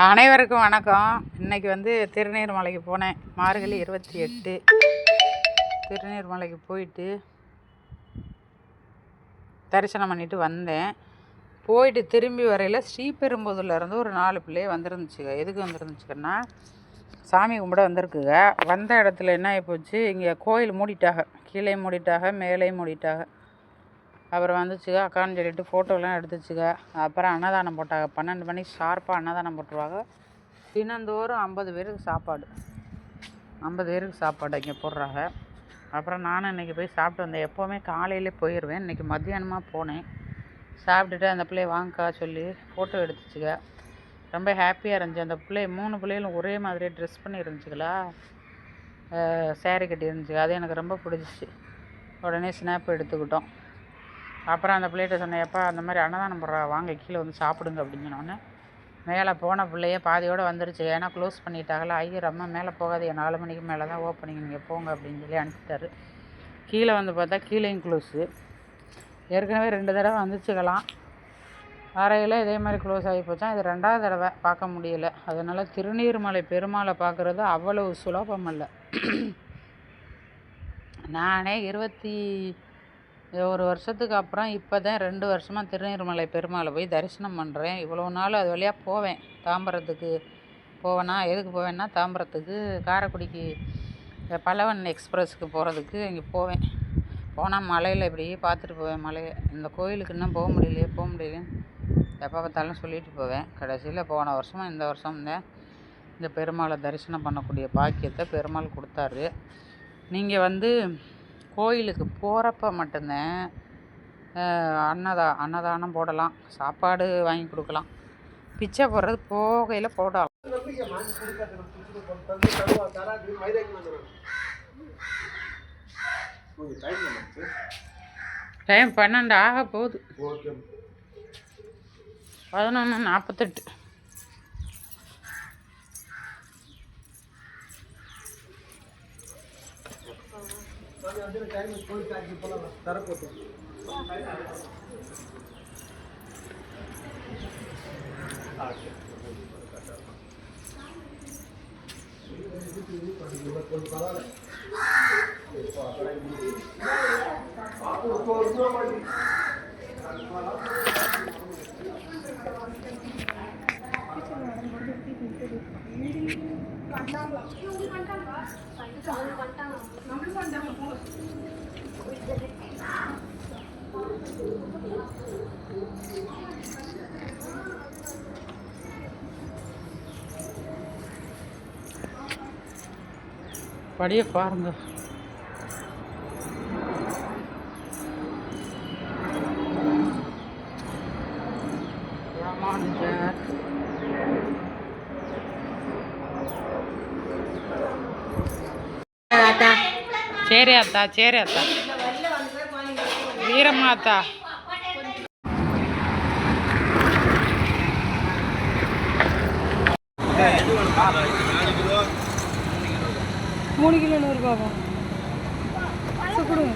அனைவருக்கும் வணக்கம். இன்றைக்கி திருநீர்மலைக்கு போனேன். மார்கழி 28 திருநீர்மலைக்கு போயிட்டு தரிசனம் பண்ணிவிட்டு வந்தேன். போயிட்டு திரும்பி வரையில் ஸ்ரீபெரும்புதூர்லேருந்து ஒரு 4 பிள்ளைய வந்துருந்துச்சுங்க. எதுக்கு வந்துருந்துச்சுன்னா சாமி கும்பிட வந்திருக்குங்க. வந்த இடத்துல என்ன ஆகிப்போச்சு, இங்கே கோயில் மூடிட்டாங்க, கீழே மூடிட்டாங்க, மேலே மூடிட்டாங்க. அப்புறம் வந்துச்சுங்க, அக்கான்னு சொல்லிட்டு ஃபோட்டோலாம் எடுத்துச்சுங்க. அப்புறம் அன்னதானம் போட்டாங்க. 12 மணிக்கு ஷார்ப்பாக அன்னதானம் போட்டுருவாங்க. தினந்தோறும் 50 பேருக்கு சாப்பாடு, 50 பேருக்கு சாப்பாடு இங்கே போடுறாங்க. அப்புறம் நானும் இன்றைக்கி போய் சாப்பிட்டு வந்தேன். எப்போவுமே காலையிலே போயிடுவேன். இன்றைக்கி மத்தியானமாக போனேன். சாப்பிட்டுட்டு அந்த பிள்ளைய வாங்கக்கா சொல்லி ஃபோட்டோ எடுத்துச்சுங்க. ரொம்ப ஹாப்பியாக இருந்துச்சு. அந்த பிள்ளை 3 பிள்ளைகளும் ஒரே மாதிரியே ட்ரெஸ் பண்ணி இருந்துச்சுங்களா, சேரீ கட்டி இருந்துச்சு. அது எனக்கு ரொம்ப பிடிச்சிச்சு. உடனே ஸ்னாப் எடுத்துக்கிட்டோம். அப்புறம் அந்த பிள்ளைகிட்ட சொன்னேன், எப்பா அந்த மாதிரி அன்னதானம் போடுறா, வாங்க கீழே வந்து சாப்பிடுங்க அப்படின்னு சொன்னோன்னே மேலே போன பிள்ளையே பாதியோடு வந்துருச்சு. ஏன்னா க்ளோஸ் பண்ணிட்டாங்களா. ஐயர் அம்மா மேலே போகாதீங்க, 4 மணிக்கு மேலே தான் ஓப்பனிங், நீங்கள் போங்க அப்படின்னு சொல்லி அனுப்பிட்டாரு. கீழே வந்து பார்த்தா கீழேயும் க்ளோஸு. ஏற்கனவே 2 தடவை வந்துச்சுக்கலாம். அறையில் இதே மாதிரி க்ளோஸ் ஆகி போச்சான். இது 2வது தடவை பார்க்க முடியல. அதனால் திருநீர்மலை பெருமாளை பார்க்குறது அவ்வளவு சுலபம் இல்லை. நானே 21 வருஷத்துக்கு அப்புறம் இப்போ தான் 2 வருஷமாக திருநீர்மலை பெருமாளை போய் தரிசனம் பண்ணுறேன். இவ்வளோ நாள் அது வழியாக போவேன். தாம்பரத்துக்கு போவேன்னா, எதுக்கு போவேன்னா தாம்பரத்துக்கு காரைக்குடிக்கு பல்லவன் எக்ஸ்பிரஸுக்கு போகிறதுக்கு இங்கே போவேன். போனால் மலையில் இப்படியே பார்த்துட்டு போவேன். மலையை இந்த கோயிலுக்கு இன்னும் போக முடியலைன்னு எப்போ பார்த்தாலும் சொல்லிட்டு போவேன். கடைசியில் போன வருஷமும் இந்த வருஷம்தான் இந்த பெருமாளை தரிசனம் பண்ணக்கூடிய பாக்கியத்தை பெருமாள் கொடுத்தாரு. நீங்கள் கோயிலுக்கு போகிறப்ப மட்டும்தான் அன்னதானம் போடலாம், சாப்பாடு வாங்கி கொடுக்கலாம். பிச்சை போடுறது போகையில் போடலாம். டைம் 12 ஆக போகுது. 11:48. படியை பாருங்க. சரி அத்தா, சரி அத்தா, வீரம்மா அத்தா. $3 கிலோ 100 ரூபாவா? கொடுங்க.